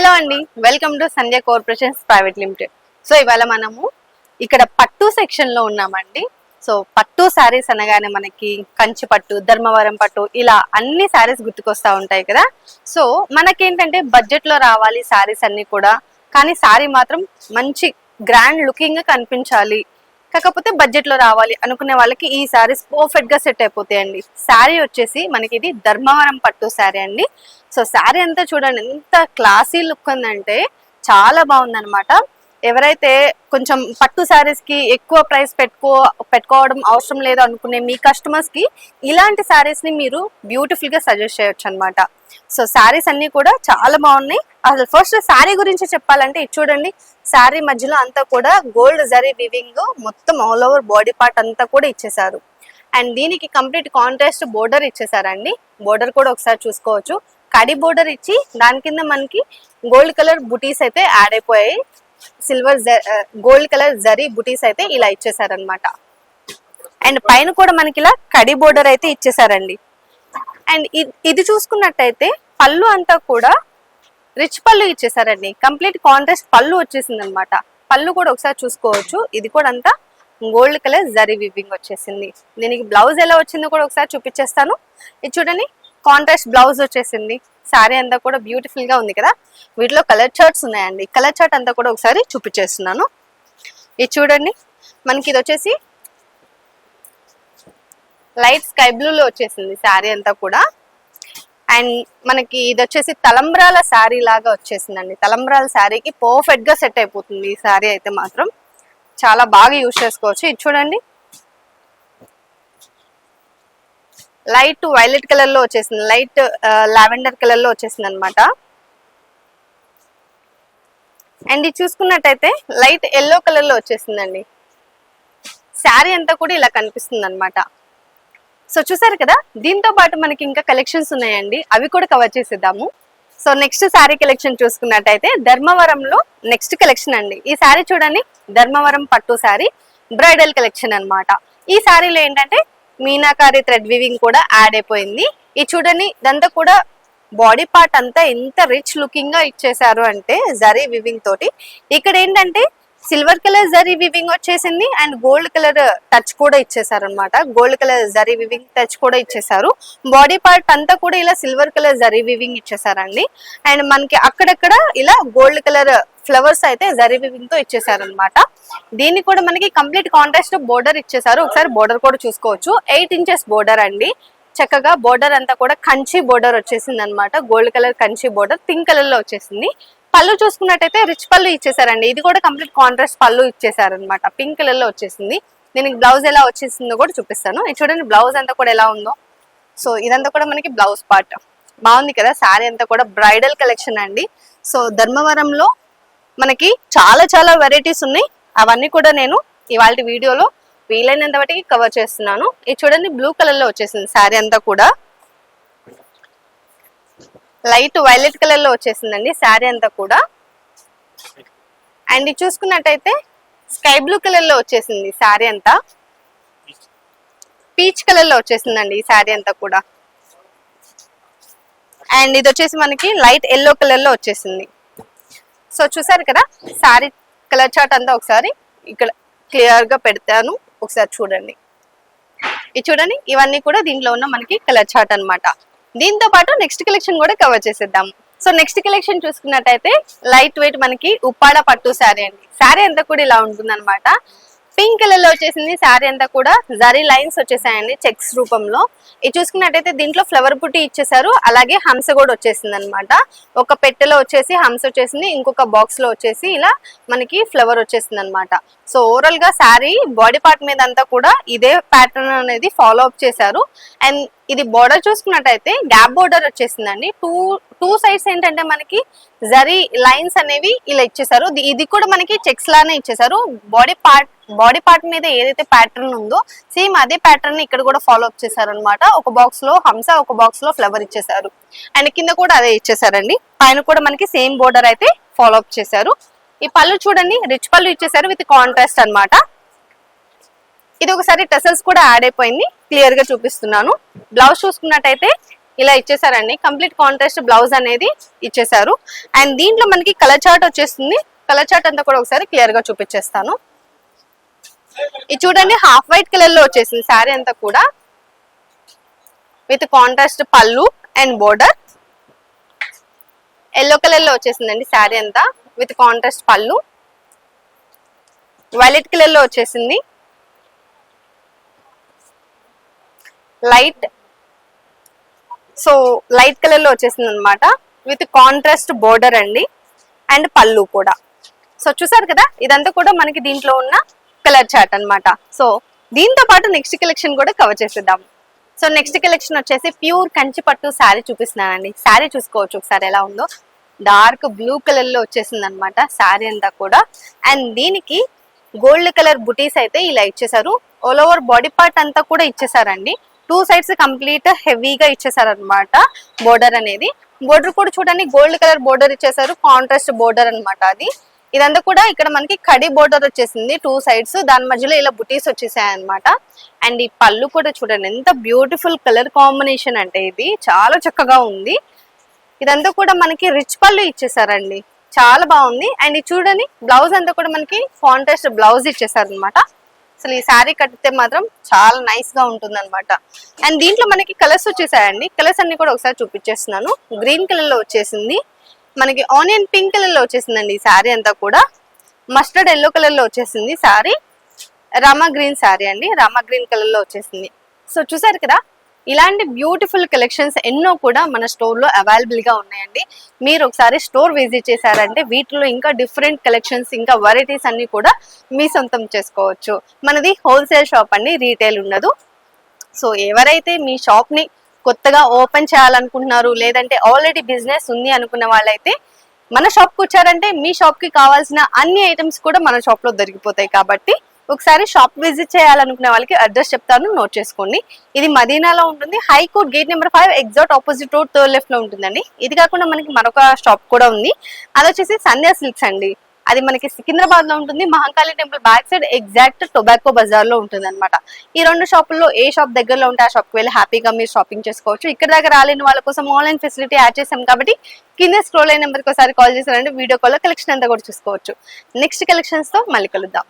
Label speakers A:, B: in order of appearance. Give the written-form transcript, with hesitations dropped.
A: Hello అండి, welcome to Sanjay corporations private limited. So ఇవాళ మనము ఇక్కడ పట్టు సెక్షన్ లో ఉన్నామండి. సో పట్టు శారీస్ అనగానే మనకి కంచి పట్టు, ధర్మవరం పట్టు ఇలా అన్ని శారీస్ గుర్తుకొస్తా ఉంటాయి కదా. సో మనకేంటంటే బడ్జెట్ లో రావాలి శారీస్ అన్ని కూడా, కానీ శారీ మాత్రం మంచి గ్రాండ్ లుకింగ్ గా కనిపించాలి, కాకపోతే బడ్జెట్ లో రావాలి అనుకునే వాళ్ళకి ఈ శారీస్ పర్ఫెక్ట్ గా సెట్ అయిపోతాయండి. శారీ వచ్చేసి మనకి ఇది ధర్మవరం పట్టు శారీ అండి. సో శారీ అంతా చూడండి ఎంత క్లాసీ లుక్ ఉందంటే చాలా బాగుందన్నమాట. ఎవరైతే కొంచెం పట్టు శారీస్ కి ఎక్కువ ప్రైస్ పెట్టుకోవడం అవసరం లేదు అనుకునే మీ కస్టమర్స్ కి ఇలాంటి శారీస్ ని మీరు బ్యూటిఫుల్ గా సజెస్ట్ చేయొచ్చు అనమాట. సో శారీస్ అన్ని కూడా చాలా బాగున్నాయి. అసలు ఫస్ట్ శారీ గురించి చెప్పాలంటే ఇది చూడండి, శారీ మధ్యలో అంతా కూడా గోల్డ్ జరీ వివింగ్ మొత్తం ఆల్ ఓవర్ బాడీ పార్ట్ అంతా కూడా ఇచ్చేసారు. అండ్ దీనికి కంప్లీట్ కాంట్రాస్ట్ బోర్డర్ ఇచ్చేసారండి. బోర్డర్ కూడా ఒకసారి చూసుకోవచ్చు, కడి బోర్డర్ ఇచ్చి దాని కింద మనకి గోల్డ్ కలర్ బుటీస్ అయితే యాడ్ అయిపోయాయి. సిల్వర్ గోల్డ్ కలర్ జరీ బుటీస్ అయితే ఇలా ఇచ్చేసారనమాట. అండ్ పైన కూడా మనకి ఇలా కడి బోర్డర్ అయితే ఇచ్చేసారండి. అండ్ ఇది చూసుకున్నట్టయితే పళ్ళు అంతా కూడా రిచ్ పళ్ళు ఇచ్చేసారండి. కంప్లీట్ కాంట్రాస్ట్ పళ్ళు వచ్చేసింది అనమాట. పళ్ళు కూడా ఒకసారి చూసుకోవచ్చు, ఇది కూడా అంతా గోల్డ్ కలర్ జరీ వివింగ్ వచ్చేసింది. దీనికి బ్లౌజ్ ఎలా వచ్చిందో కూడా ఒకసారి చూపించేస్తాను. ఇది చూడండి, కాంట్రాస్ట్ బ్లౌజ్ వచ్చేసింది. శారీ అంతా కూడా బ్యూటిఫుల్ గా ఉంది కదా. వీటిలో కలర్ చార్ట్స్ ఉన్నాయండి. కలర్ చార్ట్ అంతా కూడా ఒకసారి చూపించేస్తున్నాను. ఇది చూడండి, మనకి ఇది వచ్చేసి లైట్ స్కై బ్లూలో వచ్చేసింది శారీ అంతా కూడా. అండ్ మనకి ఇది వచ్చేసి తలంబ్రాల శారీ లాగా వచ్చేసిందండి. తలంబ్రాల శారీకి పర్ఫెక్ట్ గా సెట్ అయిపోతుంది ఈ శారీ అయితే మాత్రం. చాలా బాగా యూజ్ చేసుకోవచ్చు. ఇది చూడండి, లైట్ వైలెట్ కలర్ లో వచ్చేసింది, లైట్ లావెండర్ కలర్ లో వచ్చేసింది అనమాట. అండ్ ఇది చూసుకున్నట్టయితే లైట్ ఎల్లో కలర్ లో వచ్చేసిందండి. శారీ అంతా కూడా ఇలా కనిపిస్తుంది అనమాట. సో చూసారు కదా, దీంతో పాటు మనకి ఇంకా కలెక్షన్స్ ఉన్నాయండి, అవి కూడా కవర్ చేసేద్దాము. సో నెక్స్ట్ శారీ కలెక్షన్ చూసుకున్నట్టయితే ధర్మవరంలో నెక్స్ట్ కలెక్షన్ అండి. ఈ శారీ చూడండి, ధర్మవరం పట్టు శారీ బ్రైడల్ కలెక్షన్ అనమాట. ఈ శారీలో ఏంటంటే మీనాకారి థ్రెడ్ వివింగ్ కూడా యాడ్ అయిపోయింది. ఇది చూడండి, ఇదంతా కూడా బాడీ పార్ట్ అంతా ఎంత రిచ్ లుకింగ్ గా ఇచ్చేసారు అంటే జరీ వివింగ్ తోటి. ఇక్కడ ఏంటంటే సిల్వర్ కలర్ జరీ వివింగ్ వచ్చేసింది అండ్ గోల్డ్ కలర్ టచ్ కూడా ఇచ్చేసారు అనమాట. Gold colour zari weaving touch కూడా ఇచ్చేసారు. బాడీ పార్ట్ అంతా కూడా ఇలా సిల్వర్ కలర్ జరీ వివింగ్ ఇచ్చేసారండి. అండ్ మనకి అక్కడక్కడ ఇలా గోల్డ్ కలర్ ఫ్లవర్స్ అయితే జరీ వివింగ్ తో ఇచ్చేసారు అనమాట. దీన్ని కూడా మనకి కంప్లీట్ కాంట్రాస్ట్ బోర్డర్ ఇచ్చేసారు. ఒకసారి బోర్డర్ కూడా చూసుకోవచ్చు, 8 ఇంచెస్ బోర్డర్ అండి. చక్కగా బోర్డర్ అంతా కూడా కంచి బోర్డర్ వచ్చేసింది అనమాట. Gold colour Kanchi border pink colour లో వచ్చేసింది. పళ్ళు చూసుకున్నట్టయితే రిచ్ పళ్ళు ఇచ్చేసారండి. ఇది కూడా కంప్లీట్ కాంట్రాస్ట్ పళ్ళు ఇచ్చేసారు అనమాట, పింక్ కలర్ లో వచ్చేసింది. దీనికి బ్లౌజ్ ఎలా వచ్చేసిందో కూడా చూపిస్తాను. ఇది చూడండి, బ్లౌజ్ అంతా కూడా ఎలా ఉందో. సో ఇదంతా కూడా మనకి బ్లౌజ్ పార్ట్ బాగుంది కదా. శారీ అంతా కూడా బ్రైడల్ కలెక్షన్ అండి. సో ధర్మవరంలో మనకి చాలా చాలా వెరైటీస్ ఉన్నాయి, అవన్నీ కూడా నేను ఇవాళ వీడియోలో వీలైనంత వాటికి కవర్ చేస్తున్నాను. ఇది చూడండి, బ్లూ కలర్ లో వచ్చేసింది శారీ అంతా కూడా. లైట్ వైలెట్ కలర్ లో వచ్చేసిందండి శారీ అంతా కూడా. అండ్ ఇది చూసుకున్నట్టయితే స్కై బ్లూ కలర్ లో వచ్చేసింది శారీ అంతా. పీచ్ కలర్ లో వచ్చేసిందండి ఈ శారీ అంతా కూడా. అండ్ ఇది వచ్చేసి మనకి లైట్ ఎల్లో కలర్ లో వచ్చేసింది. సో చూసారు కదా, శారీ కలర్ చార్ట్ అంతా ఒకసారి ఇక్కడ క్లియర్ గా పెడతాను, ఒకసారి చూడండి. ఇది చూడండి, ఇవన్నీ కూడా దీంట్లో ఉన్న మనకి కలర్ చార్ట్ అనమాట. దీంతో పాటు నెక్స్ట్ కలెక్షన్ కూడా కవర్ చేసేద్దాం. సో నెక్స్ట్ కలెక్షన్ చూసుకున్నట్టయితే లైట్ వెయిట్ మనకి ఉప్పాడ పట్టు శారీ అండి. శారీ అంతా కూడా ఇలా ఉంటుంది అనమాట. పింక్ కలర్ లో వచ్చేసింది. శారీ అంతా కూడా జరీ లైన్స్ వచ్చేసాయండి చెక్స్ రూపంలో. ఇది చూసుకున్నట్టయితే దీంట్లో ఫ్లవర్ బుట్టి ఇచ్చేసారు, అలాగే హంస కూడా వచ్చేసింది అనమాట. ఒక పెట్టెలో వచ్చేసి హంస వచ్చేసింది, ఇంకొక బాక్స్ లో వచ్చేసి ఇలా మనకి ఫ్లవర్ వచ్చేసింది అనమాట. సో ఓవరాల్ గా శారీ బాడీ పార్ట్ మీద అంతా కూడా ఇదే ప్యాటర్న్ అనేది ఫాలో అప్ చేశారు. అండ్ ఇది బోర్డర్ చూసుకున్నట్టయితే గ్యాప్ బోర్డర్ వచ్చేసిందండి. టూ సైడ్స్ ఏంటంటే మనకి జరీ లైన్స్ అనేవి ఇలా ఇచ్చేసారు. ఇది కూడా మనకి చెక్స్ లానే ఇచ్చేసారు. బాడీ పార్ట్ మీద ఏదైతే ప్యాటర్న్ ఉందో సేమ్ అదే ప్యాటర్న్ ఇక్కడ కూడా ఫాలో అప్ చేశారు అనమాట. ఒక బాక్స్ లో హంస, ఒక బాక్స్ లో ఫ్లవర్ ఇచ్చేసారు. అండ్ కింద కూడా అదే ఇచ్చేసారండి. పైన కూడా మనకి సేమ్ బోర్డర్ అయితే ఫాలో అప్ చేశారు. ఈ పళ్ళు చూడండి, రిచ్ పళ్ళు ఇచ్చేసారు విత్ కాంట్రాస్ట్ అనమాట. ఇది ఒకసారి టెసల్స్ కూడా యాడ్ అయిపోయింది, క్లియర్ గా చూపిస్తున్నాను. బ్లౌజ్ చూసుకున్నట్టయితే ఇలా ఇచ్చేసారండి. కంప్లీట్ కాంట్రాస్ట్ బ్లౌజ్ అనేది ఇచ్చేసారు. అండ్ దీంట్లో మనకి కలర్ చార్ట్ వచ్చేస్తుంది. కలర్ చార్ట్ అంతా కూడా ఒకసారి క్లియర్ గా చూపించేస్తాను. ఇది చూడండి, హాఫ్ వైట్ కలర్ లో వచ్చేసింది శారీ అంతా కూడా, విత్ కాంట్రాస్ట్ పళ్ళు అండ్ బోర్డర్. ఎల్లో కలర్ లో వచ్చేసిందండి శారీ అంతా, విత్ కాంట్రాస్ట్ పళ్ళు. వైలెట్ కలర్ లో వచ్చేసింది, లైట్ కలర్ లో వచ్చేసింది అనమాట, విత్ కాంట్రాస్ట్ బోర్డర్ అండి అండ్ పళ్ళు కూడా. సో చూసారు కదా, ఇదంతా కూడా మనకి దీంట్లో ఉన్న కలర్ చార్ట్ అన్నమాట. సో దీంతో పాటు నెక్స్ట్ కలెక్షన్ కూడా కవర్ చేసేద్దాం. సో నెక్స్ట్ కలెక్షన్ వచ్చేసి ప్యూర్ కంచి పట్టు శారీ చూపిస్తున్నానండి. శారీ చూసుకోవచ్చు ఒకసారి ఎలా ఉందో. డార్క్ బ్లూ కలర్ లో వచ్చేసింది అనమాట శారీ అంతా కూడా. అండ్ దీనికి గోల్డ్ కలర్ బుటీస్ అయితే ఇలా ఇచ్చేసారు. ఆల్ ఓవర్ బాడీ పార్ట్ అంతా కూడా ఇచ్చేసారండి. 2 సైడ్స్ కంప్లీట్ హెవీగా ఇచ్చేసారు అనమాట బోర్డర్ అనేది. బోర్డర్ కూడా చూడండి, గోల్డ్ కలర్ బోర్డర్ ఇచ్చేసారు, కాంట్రాస్ట్ బోర్డర్ అనమాట అది. ఇదంతా కూడా ఇక్కడ మనకి కడి బోర్డర్ వచ్చేసింది 2 సైడ్స్, దాని మధ్యలో ఇలా బుటీస్ వచ్చేసాయి అనమాట. అండ్ ఈ పళ్ళు కూడా చూడండి ఎంత బ్యూటిఫుల్ కలర్ కాంబినేషన్ అంటే, ఇది చాలా చక్కగా ఉంది. ఇదంతా కూడా మనకి రిచ్ పళ్ళు ఇచ్చేసారండి, చాలా బాగుంది. అండ్ ఇది చూడండి, బ్లౌజ్ అంతా కూడా మనకి కాంట్రాస్ట్ బ్లౌజ్ ఇచ్చేసారు అనమాట. అసలు ఈ శారీ కట్టితే మాత్రం చాలా నైస్ గా ఉంటుంది అనమాట. అండ్ దీంట్లో మనకి కలర్స్ వచ్చేసాయండి. కలర్స్ అన్ని కూడా ఒకసారి చూపించేస్తున్నాను. గ్రీన్ కలర్ లో వచ్చేసింది, మనకి ఆనియన్ పింక్ కలర్ లో వచ్చేసిందండి ఈ శారీ అంతా కూడా. మస్టర్డ్ ఎల్లో కలర్ లో వచ్చేసింది శారీ. రామా గ్రీన్ శారీ అండి, రామా గ్రీన్ కలర్ లో వచ్చేసింది. సో చూసారు కదా, ఇలాంటి బ్యూటిఫుల్ కలెక్షన్స్ ఎన్నో కూడా మన స్టోర్ లో అవైలబుల్ గా ఉన్నాయండి. మీరు ఒకసారి స్టోర్ విజిట్ చేశారంటే వీటిలో ఇంకా డిఫరెంట్ కలెక్షన్స్, ఇంకా వెరైటీస్ అన్ని కూడా మీ సొంతం చేసుకోవచ్చు. మనది హోల్సేల్ షాప్ అండి, రీటైల్ ఉండదు. సో ఎవరైతే మీ షాప్ ని కొత్తగా ఓపెన్ చేయాలనుకుంటున్నారు, లేదంటే ఆల్రెడీ బిజినెస్ ఉంది అనుకున్న వాళ్ళైతే మన షాప్ కు వచ్చారంటే మీ షాప్ కి కావాల్సిన అన్ని ఐటమ్స్ కూడా మన షాప్ లో దొరికిపోతాయి. కాబట్టి ఒకసారి షాప్ విజిట్ చేయాలనుకునే వాళ్ళకి అడ్రస్ చెప్తాను, నోట్ చేసుకోండి. ఇది మదీనాలో ఉంటుంది, high court gate number 5 exact opposite road third left లో ఉంటుందండి. ఇది కాకుండా మనకి మరొక షాప్ కూడా ఉంది, అది వచ్చేసి సంధ్యా సిల్క్స్ అండి. అది మనకి సికింద్రాబాద్ లో ఉంటుంది, Mahankali temple back side exact Tobacco Bazaar లో ఉంటుంది అనమాట. ఈ 2 షాపుల్లో ఏ షాప్ దగ్గరలో ఉంటే ఆ షాప్ కి వెళ్ళి హ్యాపీగా మీరు షాపింగ్ చేసుకోవచ్చు. ఇక్కడ దగ్గర రాలేని వాళ్ళ కోసం ఆన్లైన్ ఫెసిలిటీ యాడ్ చేసాం కాబట్టి కింద స్క్రోల్ అయిన నెంబర్కి ఒకసారి కాల్ చేశారంటే వీడియో కాల్ కలెక్షన్ అంతా కూడా చూసుకోవచ్చు. నెక్స్ట్ కలెక్షన్స్ తో మళ్ళీ కలుద్దాం.